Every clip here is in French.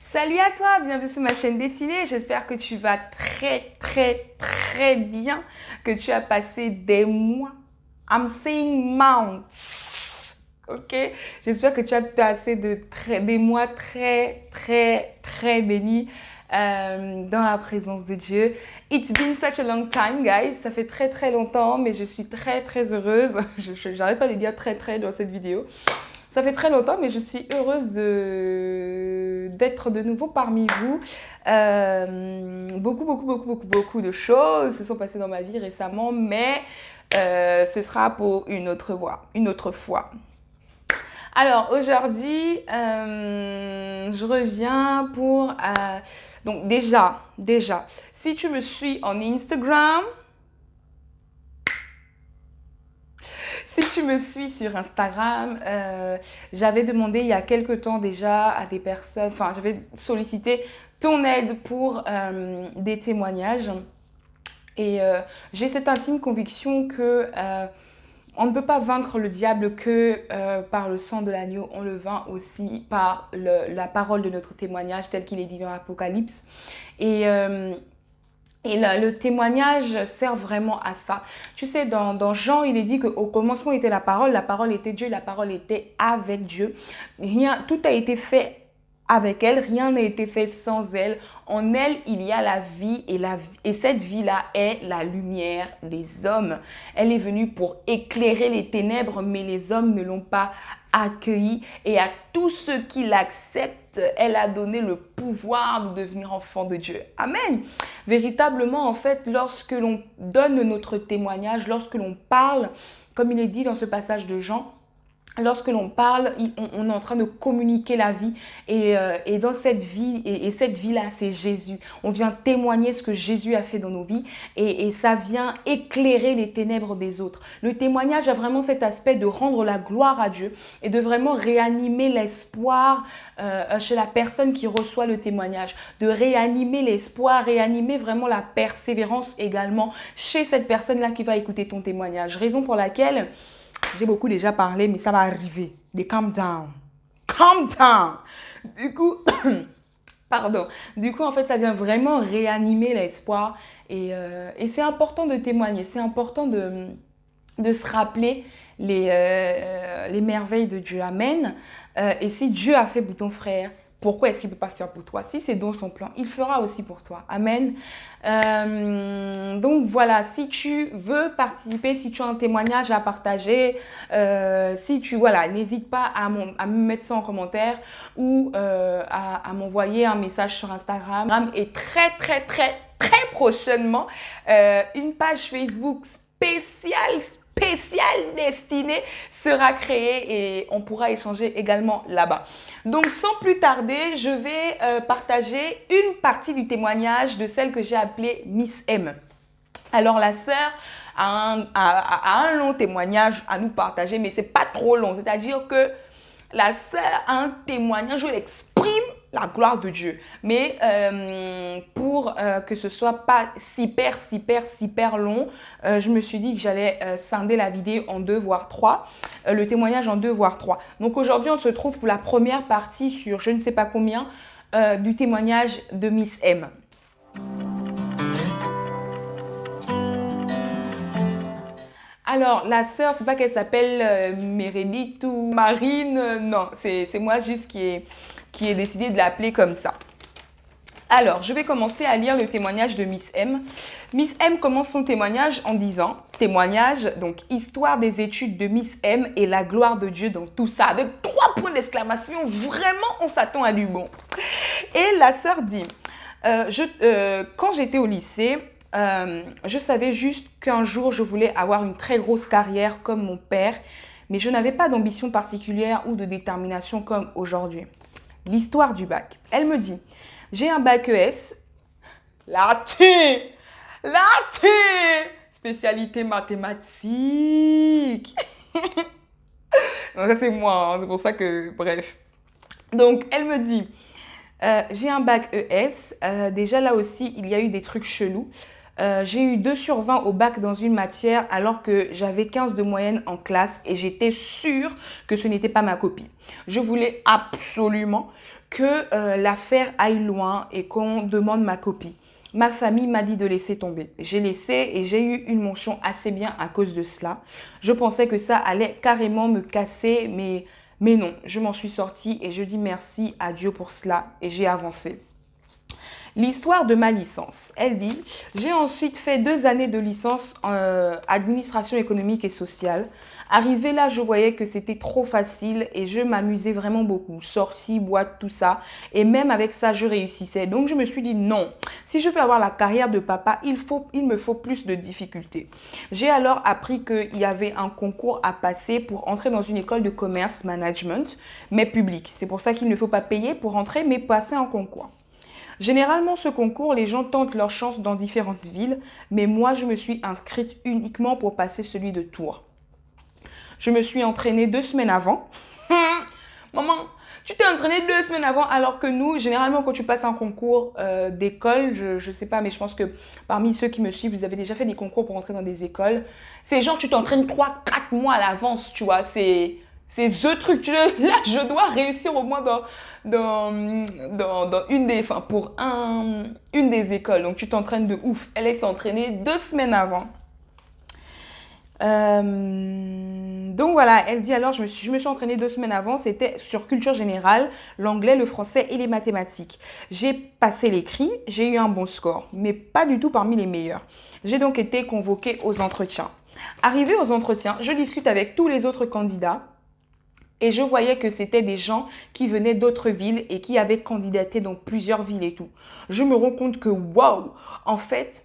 Salut à toi, bienvenue sur ma chaîne dessinée. J'espère que tu vas très bien, que tu as passé des mois. I'm saying months. Ok? J'espère que tu as passé des mois très bénis dans la présence de Dieu. It's been such a long time, guys. Ça fait très longtemps, mais je suis très heureuse. J'arrête pas de dire très dans cette vidéo. Ça fait très longtemps, mais je suis heureuse d'être de nouveau parmi vous. Beaucoup de choses se sont passées dans ma vie récemment, mais ce sera pour une autre fois. Alors, aujourd'hui, je reviens pour... donc, déjà, si tu me suis en Instagram... Si tu me suis sur Instagram, j'avais demandé il y a quelque temps déjà à des personnes, enfin j'avais sollicité ton aide pour des témoignages. Et j'ai cette intime conviction que on ne peut pas vaincre le diable que par le sang de l'agneau, on le vainc aussi par la parole de notre témoignage tel qu'il est dit dans l'Apocalypse. Et le témoignage sert vraiment à ça. Tu sais, dans Jean, il est dit qu'au commencement était la parole était Dieu, la parole était avec Dieu. Tout a été fait avec elle, rien n'a été fait sans elle. En elle, il y a la vie et cette vie-là est la lumière des hommes. Elle est venue pour éclairer les ténèbres, mais les hommes ne l'ont pas accueillie. Et à tous ceux qui l'acceptent, elle a donné le pouvoir de devenir enfant de Dieu. Amen. Véritablement, en fait, lorsque l'on donne notre témoignage, lorsque l'on parle, comme il est dit dans ce passage de Jean, lorsque l'on parle, on est en train de communiquer la vie et dans cette vie, et cette vie-là, c'est Jésus. On vient témoigner ce que Jésus a fait dans nos vies et ça vient éclairer les ténèbres des autres. Le témoignage a vraiment cet aspect de rendre la gloire à Dieu et de vraiment réanimer l'espoir chez la personne qui reçoit le témoignage, de réanimer l'espoir, réanimer vraiment la persévérance également chez cette personne-là qui va écouter ton témoignage. Raison pour laquelle... J'ai beaucoup déjà parlé, mais ça va arriver. Les calm down. Calm down. Du coup, pardon. Du coup, en fait, ça vient vraiment réanimer l'espoir. Et c'est important de témoigner. C'est important de se rappeler les merveilles de Dieu. Amen. Et si Dieu a fait pour ton frère, pourquoi est-ce qu'il ne peut pas faire pour toi? Si c'est dans son plan, il fera aussi pour toi. Amen. Donc voilà, si tu veux participer, si tu as un témoignage à partager, voilà, n'hésite pas à me mettre ça en commentaire ou à m'envoyer un message sur Instagram. Et très prochainement, une page Facebook spéciale destinée sera créée et on pourra échanger également là-bas. Donc sans plus tarder, je vais partager une partie du témoignage de celle que j'ai appelée Miss M. Alors la sœur a un long témoignage à nous partager, mais c'est pas trop long. C'est-à-dire que la sœur a un témoignage où elle exprime la gloire de Dieu. Mais pour que ce soit pas super long, je me suis dit que j'allais scinder la vidéo en 2 voire 3, le témoignage en 2 voire 3. Donc aujourd'hui, on se trouve pour la première partie sur je ne sais pas combien du témoignage de Miss M. Alors, la sœur, c'est pas qu'elle s'appelle Meredith ou Marine, non, c'est moi juste qui ai décidé de l'appeler comme ça. Alors, je vais commencer à lire le témoignage de Miss M. Miss M commence son témoignage en disant, témoignage, donc histoire des études de Miss M et la gloire de Dieu dans tout ça, avec 3 points d'exclamation, vraiment on s'attend à du bon. Et la sœur dit, quand j'étais au lycée, je savais juste qu'un jour, je voulais avoir une très grosse carrière comme mon père, mais je n'avais pas d'ambition particulière ou de détermination comme aujourd'hui. L'histoire du bac. Elle me dit, j'ai un bac ES, spécialité mathématiques. Non, ça c'est moi, hein, c'est pour ça que, bref. Donc, elle me dit, j'ai un bac ES, déjà là aussi, il y a eu des trucs chelous. J'ai eu 2 sur 20 au bac dans une matière alors que j'avais 15 de moyenne en classe et j'étais sûre que ce n'était pas ma copie. Je voulais absolument que l'affaire aille loin et qu'on demande ma copie. Ma famille m'a dit de laisser tomber. J'ai laissé et j'ai eu une mention assez bien à cause de cela. Je pensais que ça allait carrément me casser, mais non, je m'en suis sortie et je dis merci à Dieu pour cela et j'ai avancé. L'histoire de ma licence. Elle dit, j'ai ensuite fait 2 années de licence en administration économique et sociale. Arrivé là, je voyais que c'était trop facile et je m'amusais vraiment beaucoup. Sortie, boîte, tout ça. Et même avec ça, je réussissais. Donc, je me suis dit non. Si je veux avoir la carrière de papa, il me faut plus de difficultés. J'ai alors appris qu'il y avait un concours à passer pour entrer dans une école de commerce management, mais publique. C'est pour ça qu'il ne faut pas payer pour entrer, mais passer un concours. Généralement, ce concours, les gens tentent leur chance dans différentes villes, mais moi, je me suis inscrite uniquement pour passer celui de Tours. Je me suis entraînée 2 semaines avant. Maman, tu t'es entraînée 2 semaines avant alors que nous, généralement, quand tu passes un concours d'école, je ne sais pas, mais je pense que parmi ceux qui me suivent, vous avez déjà fait des concours pour entrer dans des écoles. C'est genre, tu t'entraînes 3-4 mois à l'avance, tu vois. C'est ce truc. Là, je dois réussir au moins dans une des, enfin, pour une des écoles. Donc, tu t'entraînes de ouf. Elle est s'entraîner 2 semaines avant. Donc voilà, elle dit alors, je me suis entraînée 2 semaines avant, c'était sur culture générale, l'anglais, le français et les mathématiques. J'ai passé l'écrit, j'ai eu un bon score, mais pas du tout parmi les meilleurs. J'ai donc été convoquée aux entretiens. Arrivée aux entretiens, je discute avec tous les autres candidats et je voyais que c'était des gens qui venaient d'autres villes et qui avaient candidaté dans plusieurs villes et tout. Je me rends compte que waouh, en fait,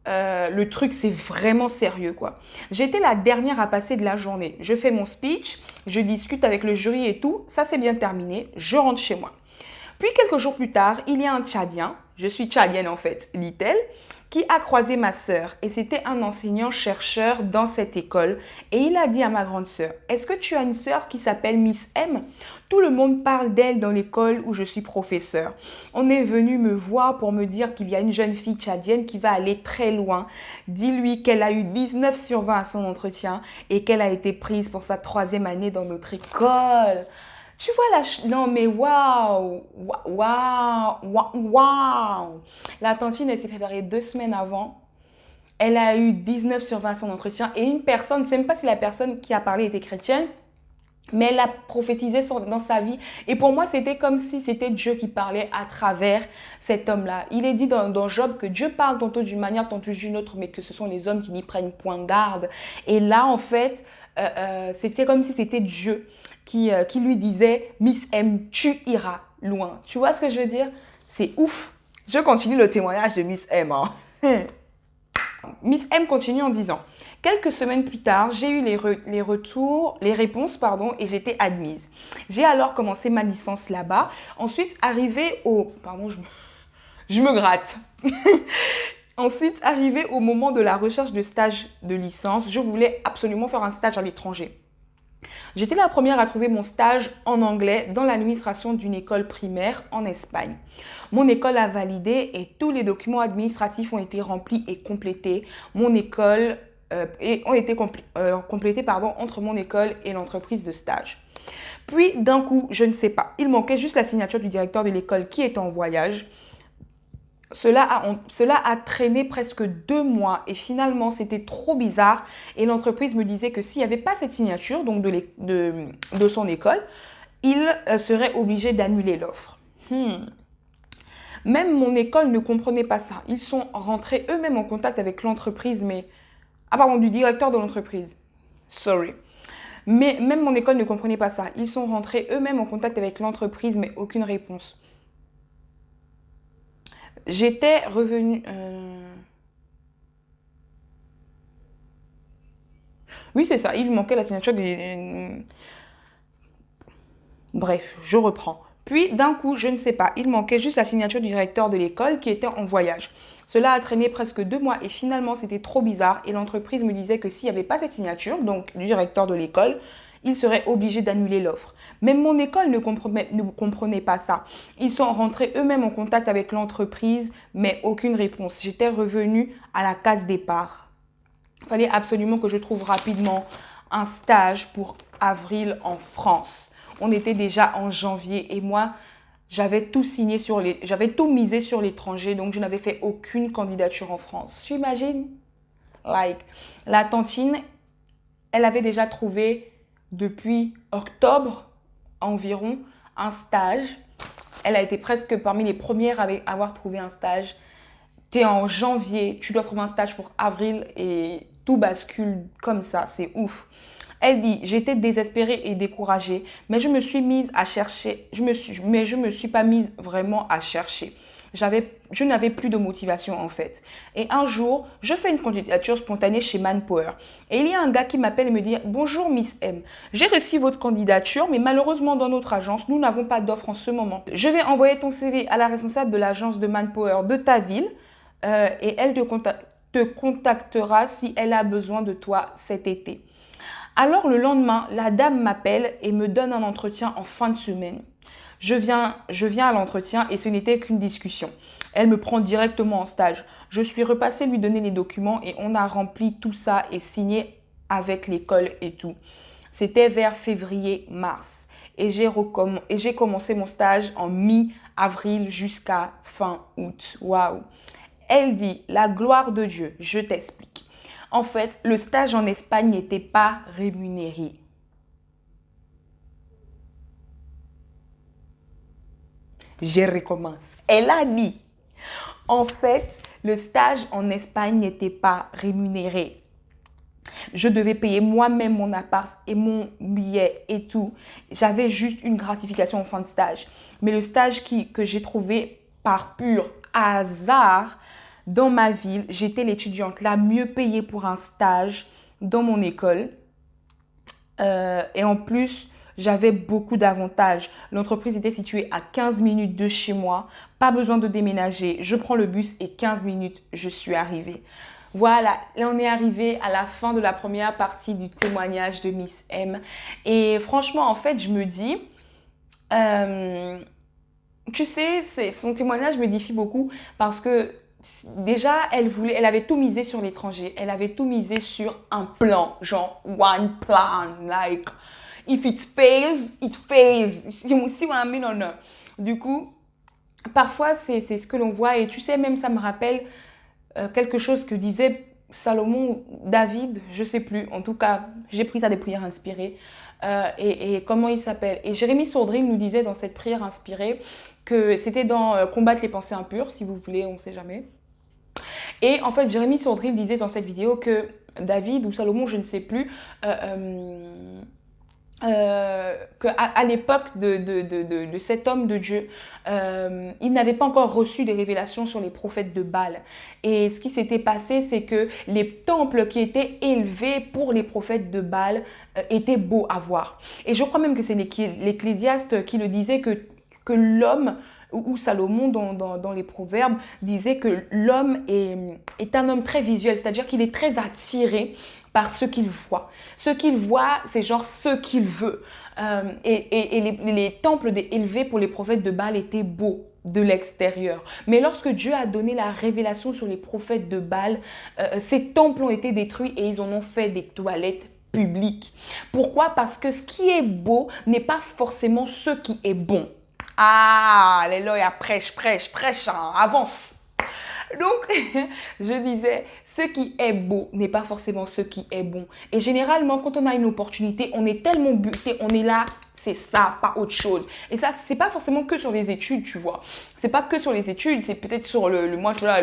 le truc, c'est vraiment sérieux, quoi. J'étais la dernière à passer de la journée. Je fais mon speech, je discute avec le jury et tout. Ça, c'est bien terminé. Je rentre chez moi. Puis, quelques jours plus tard, il y a un Tchadien, je suis tchadienne en fait, dit-elle, qui a croisé ma sœur. Et c'était un enseignant-chercheur dans cette école. Et il a dit à ma grande sœur, est-ce que tu as une sœur qui s'appelle Miss M? Tout le monde parle d'elle dans l'école où je suis professeur. On est venu me voir pour me dire qu'il y a une jeune fille tchadienne qui va aller très loin. Dis-lui qu'elle a eu 19 sur 20 à son entretien et qu'elle a été prise pour sa 3e année dans notre école. Tu vois la... Non mais waouh, waouh. La tantine, elle s'est préparée 2 semaines avant. Elle a eu 19 sur 20 à son entretien. Et une personne, je ne sais même pas si la personne qui a parlé était chrétienne, mais elle a prophétisé dans sa vie. Et pour moi, c'était comme si c'était Dieu qui parlait à travers cet homme-là. Il est dit dans Job que Dieu parle tantôt d'une manière, tantôt d'une autre, mais que ce sont les hommes qui n'y prennent point garde. Et là, en fait, c'était comme si c'était Dieu qui lui disait « Miss M, tu iras loin ». Tu vois ce que je veux dire? C'est ouf. Je continue le témoignage de Miss M. Hein. Miss M continue en disant « Quelques semaines plus tard, j'ai eu les réponses, et j'étais admise. J'ai alors commencé ma licence là-bas. Ensuite, arrivé au... Pardon, je me gratte. Ensuite, arrivé au moment de la recherche de stage de licence, je voulais absolument faire un stage à l'étranger. J'étais la première à trouver mon stage en anglais dans l'administration d'une école primaire en Espagne. Mon école a validé et tous les documents administratifs ont été remplis et complétés. Mon école ont été complétés entre mon école et l'entreprise de stage. Puis d'un coup, je ne sais pas, il manquait juste la signature du directeur de l'école qui était en voyage. Cela a traîné presque 2 mois et finalement, c'était trop bizarre. Et l'entreprise me disait que s'il n'y avait pas cette signature donc de son école, il serait obligé d'annuler l'offre. Même mon école ne comprenait pas ça. Ils sont rentrés eux-mêmes en contact avec l'entreprise, du directeur de l'entreprise. Sorry. Mais même mon école ne comprenait pas ça. Ils sont rentrés eux-mêmes en contact avec l'entreprise, mais aucune réponse. J'étais revenue... Oui, c'est ça. Il manquait la signature des... Bref, je reprends. Puis, d'un coup, je ne sais pas, il manquait juste la signature du directeur de l'école qui était en voyage. Cela a traîné presque 2 mois et finalement, c'était trop bizarre. Et l'entreprise me disait que s'il n'y avait pas cette signature, donc du directeur de l'école, il serait obligé d'annuler l'offre. Même mon école ne comprenait pas ça. Ils sont rentrés eux-mêmes en contact avec l'entreprise, mais aucune réponse. J'étais revenue à la case départ. Il fallait absolument que je trouve rapidement un stage pour avril en France. On était déjà en janvier et moi, j'avais tout signé j'avais tout misé sur l'étranger, donc je n'avais fait aucune candidature en France. Tu imagines? La tantine, elle avait déjà trouvé depuis octobre environ un stage. Elle a été presque parmi les premières à avoir trouvé un stage. Tu es en janvier, tu dois trouver un stage pour avril et tout bascule comme ça, c'est ouf. Elle dit, j'étais désespérée et découragée, mais je me suis mise à chercher, mais je me suis pas mise vraiment à chercher. Je n'avais plus de motivation en fait. Et un jour, je fais une candidature spontanée chez Manpower. Et il y a un gars qui m'appelle et me dit, bonjour Miss M, j'ai reçu votre candidature, mais malheureusement dans notre agence, nous n'avons pas d'offre en ce moment. Je vais envoyer ton CV à la responsable de l'agence de Manpower de ta ville et elle te contactera si elle a besoin de toi cet été. Alors le lendemain, la dame m'appelle et me donne un entretien en fin de semaine. Je viens à l'entretien et ce n'était qu'une discussion. Elle me prend directement en stage. Je suis repassée lui donner les documents et on a rempli tout ça et signé avec l'école et tout. C'était vers février-mars et j'ai commencé mon stage en mi-avril jusqu'à fin août. Waouh! Elle dit, la gloire de Dieu, je t'explique. En fait, le stage en Espagne n'était pas rémunéré. Je recommence. Elle a dit, en fait, le stage en Espagne n'était pas rémunéré. Je devais payer moi-même mon appart et mon billet et tout. J'avais juste une gratification en fin de stage. Mais le stage que j'ai trouvé par pur hasard dans ma ville, j'étais l'étudiante la mieux payée pour un stage dans mon école. Et en plus, j'avais beaucoup d'avantages. L'entreprise était située à 15 minutes de chez moi. Pas besoin de déménager. Je prends le bus et 15 minutes, je suis arrivée. Voilà, là on est arrivé à la fin de la première partie du témoignage de Miss M. Et franchement, en fait, je me dis, tu sais, son témoignage me défie beaucoup parce que déjà, elle avait tout misé sur l'étranger. Elle avait tout misé sur un plan, genre one plan, like if it fails, it fails. Si on a mis non. Du coup, parfois c'est ce que l'on voit et tu sais même ça me rappelle quelque chose que disait Salomon ou David, je sais plus. En tout cas, j'ai pris ça des prières inspirées. Et comment il s'appelle? Et Jérémy Sourdry nous disait dans cette prière inspirée que c'était dans combattre les pensées impures, si vous voulez, on ne sait jamais. Et en fait, Jérémy Sourdry disait dans cette vidéo que David ou Salomon, je ne sais plus, qu'à l'époque de cet homme de Dieu, il n'avait pas encore reçu des révélations sur les prophètes de Baal. Et ce qui s'était passé, c'est que les temples qui étaient élevés pour les prophètes de Baal étaient beaux à voir. Et je crois même que c'est l'Ecclésiaste qui le disait que l'homme, ou Salomon dans les proverbes, disait que l'homme est un homme très visuel, c'est-à-dire qu'il est très attiré par ce qu'il voit. Ce qu'il voit, c'est genre ce qu'il veut. Et les temples élevés pour les prophètes de Baal étaient beaux de l'extérieur. Mais lorsque Dieu a donné la révélation sur les prophètes de Baal, ces temples ont été détruits et ils en ont fait des toilettes publiques. Pourquoi? Parce que ce qui est beau n'est pas forcément ce qui est bon. Ah, alléluia, prêche, hein, avance. Donc, je disais, ce qui est beau n'est pas forcément ce qui est bon. Et généralement, quand on a une opportunité, on est tellement buté, on est là, c'est ça, pas autre chose. Et ça, c'est pas forcément que sur les études, tu vois. C'est pas que sur les études, c'est peut-être sur le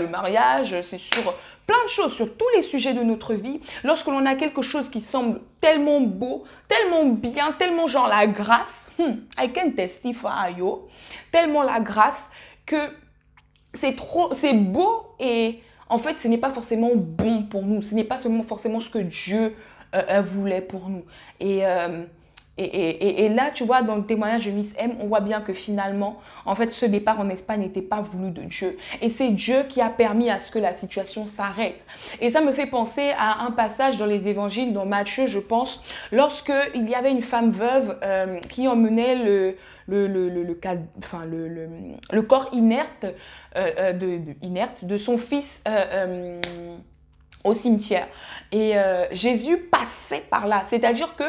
mariage, c'est sur plein de choses, sur tous les sujets de notre vie. Lorsque l'on a quelque chose qui semble tellement beau, tellement bien, tellement genre la grâce, I can testify, yo, tellement la grâce que c'est beau et en fait, ce n'est pas forcément bon pour nous. Ce n'est pas seulement forcément ce que Dieu voulait pour nous. Et Et là, tu vois, dans le témoignage de Miss M, on voit bien que finalement, en fait, ce départ en Espagne n'était pas voulu de Dieu. Et c'est Dieu qui a permis à ce que la situation s'arrête. Et ça me fait penser à un passage dans les évangiles, dans Matthieu, je pense, lorsque il y avait une femme veuve qui emmenait le corps inerte, de son fils au cimetière. Et Jésus passait par là. C'est-à-dire que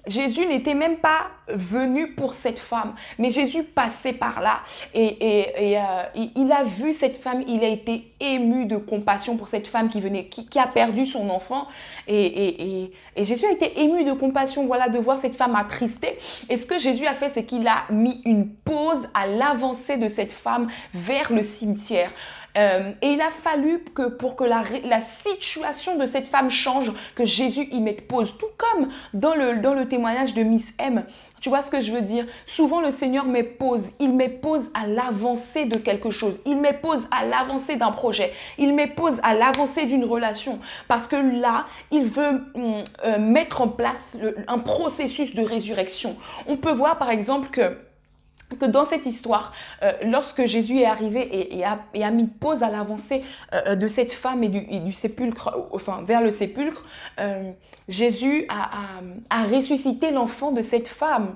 Jésus n'était même pas venu pour cette femme, mais Jésus passait par là et il a vu cette femme, il a été ému de compassion pour cette femme qui a perdu son enfant et Jésus a été ému de compassion, voilà, de voir cette femme attristée. Et ce que Jésus a fait, c'est qu'il a mis une pause à l'avancée de cette femme vers le cimetière. Et il a fallu que pour que la situation de cette femme change, que Jésus y mette pause. Tout comme dans le témoignage de Miss M. Tu vois ce que je veux dire? Souvent, le Seigneur met pause. Il met pause à l'avancée de quelque chose. Il met pause à l'avancée d'un projet. Il met pause à l'avancée d'une relation. Parce que là, il veut mettre en place un processus de résurrection. On peut voir par exemple que dans cette histoire, lorsque Jésus est arrivé et a mis pause à l'avancée de cette femme et du sépulcre, enfin vers le sépulcre, Jésus a ressuscité l'enfant de cette femme.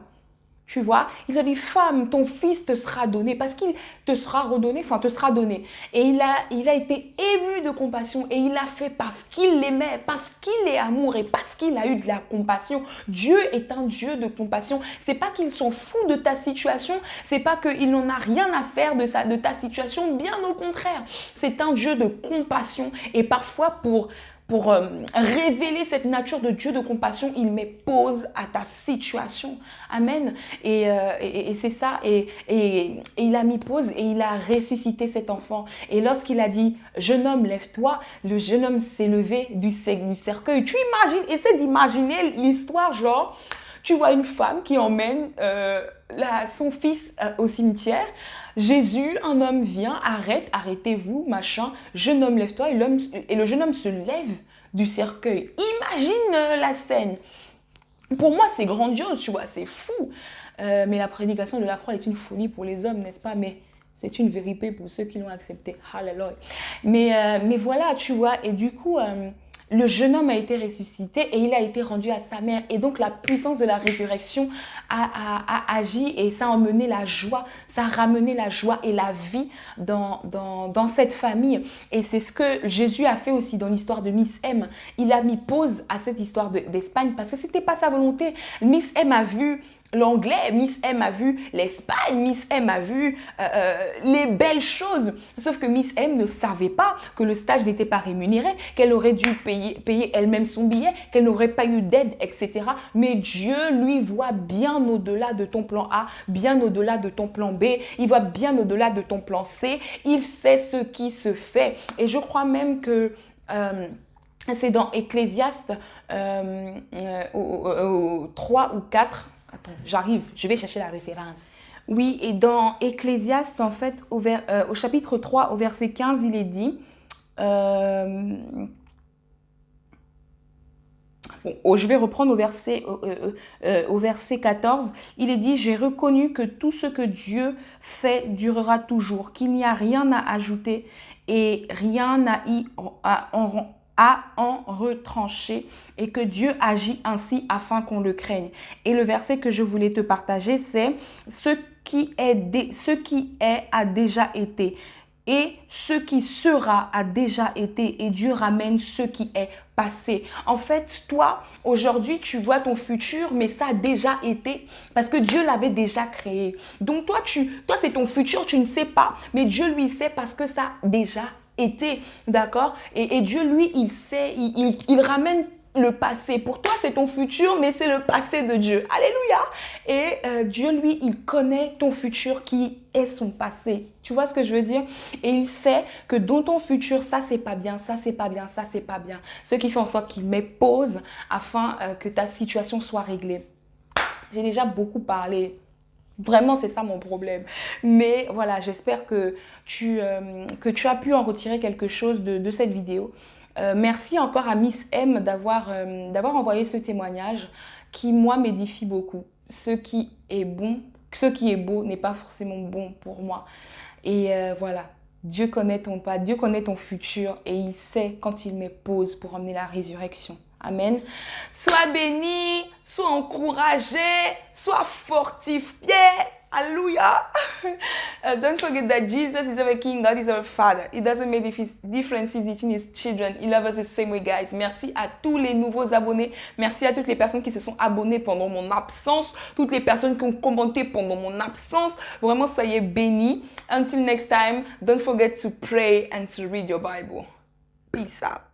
Tu vois, il a dit, femme, ton fils te sera donné parce qu'il te sera redonné, enfin te sera donné. Et il a été ému de compassion et il l'a fait parce qu'il l'aimait, parce qu'il est amour et parce qu'il a eu de la compassion. Dieu est un Dieu de compassion. C'est pas qu'il s'en fout de ta situation, c'est pas qu'il n'en a rien à faire de ta situation, bien au contraire. C'est un Dieu de compassion et parfois pour révéler cette nature de Dieu de compassion, il met pause à ta situation. Amen. Et c'est ça. Et il a mis pause et il a ressuscité cet enfant. Et lorsqu'il a dit, jeune homme, lève-toi, le jeune homme s'est levé du cercueil. Tu imagines, essaie d'imaginer l'histoire, genre, tu vois une femme qui emmène son fils au cimetière. Jésus, un homme vient, arrêtez-vous, machin, jeune homme, lève-toi, et le jeune homme se lève du cercueil. Imagine la scène. Pour moi, c'est grandiose, tu vois, c'est fou. Mais la prédication de la croix est une folie pour les hommes, n'est-ce pas? Mais c'est une vérité pour ceux qui l'ont accepté. Hallelujah. Mais voilà, tu vois, et du coup, le jeune homme a été ressuscité et il a été rendu à sa mère. Et donc, la puissance de la résurrection a agi et ça a emmené la joie, ça a ramené la joie et la vie dans cette famille. Et c'est ce que Jésus a fait aussi dans l'histoire de Miss M. Il a mis pause à cette histoire d'Espagne parce que ce n'était pas sa volonté. Miss M a vu l'anglais, Miss M a vu l'Espagne, Miss M a vu les belles choses. Sauf que Miss M ne savait pas que le stage n'était pas rémunéré, qu'elle aurait dû payer elle-même son billet, qu'elle n'aurait pas eu d'aide, etc. Mais Dieu, lui, voit bien au-delà de ton plan A, bien au-delà de ton plan B, il voit bien au-delà de ton plan C. Il sait ce qui se fait. Et je crois même que c'est dans Ecclésiaste 3 ou 4. Attends, j'arrive, je vais chercher la référence. Oui, et dans Ecclésiaste, en fait, au chapitre 3, au verset 15, il est dit... je vais reprendre au verset 14. Il est dit, j'ai reconnu que tout ce que Dieu fait durera toujours, qu'il n'y a rien à ajouter et rien à en retrancher et que Dieu agit ainsi afin qu'on le craigne. Et le verset que je voulais te partager, c'est ce qui est a déjà été. Et ce qui sera a déjà été et Dieu ramène ce qui est passé. En fait, toi, aujourd'hui, tu vois ton futur, mais ça a déjà été parce que Dieu l'avait déjà créé. Donc toi, c'est ton futur, tu ne sais pas, mais Dieu lui sait parce que ça a déjà été, d'accord? Et Dieu, lui, il sait, il ramène le passé. Pour toi, c'est ton futur, mais c'est le passé de Dieu. Alléluia. Et Dieu, lui, il connaît ton futur qui est son passé. Tu vois ce que je veux dire? Et il sait que dans ton futur, ça, c'est pas bien, ça, c'est pas bien, ça, c'est pas bien. Ce qui fait en sorte qu'il met pause afin que ta situation soit réglée. J'ai déjà beaucoup parlé. Vraiment, c'est ça mon problème. Mais voilà, j'espère que tu as pu en retirer quelque chose de cette vidéo. Merci encore à Miss M d'avoir envoyé ce témoignage qui, moi, m'édifie beaucoup. ce qui est bon, ce qui est beau n'est pas forcément bon pour moi. Et voilà, Dieu connaît ton pas, Dieu connaît ton futur et il sait quand il met pause pour emmener la résurrection. Amen. Sois béni, sois encouragé, sois fortifié. Alléluia. Don't forget that Jesus is our King, God is our Father. It doesn't make differences between His children. He loves us the same way, guys. Merci à tous les nouveaux abonnés. Merci à toutes les personnes qui se sont abonnées pendant mon absence. Toutes les personnes qui ont commenté pendant mon absence. Vraiment, soyez bénis. Until next time, don't forget to pray and to read your Bible. Peace out.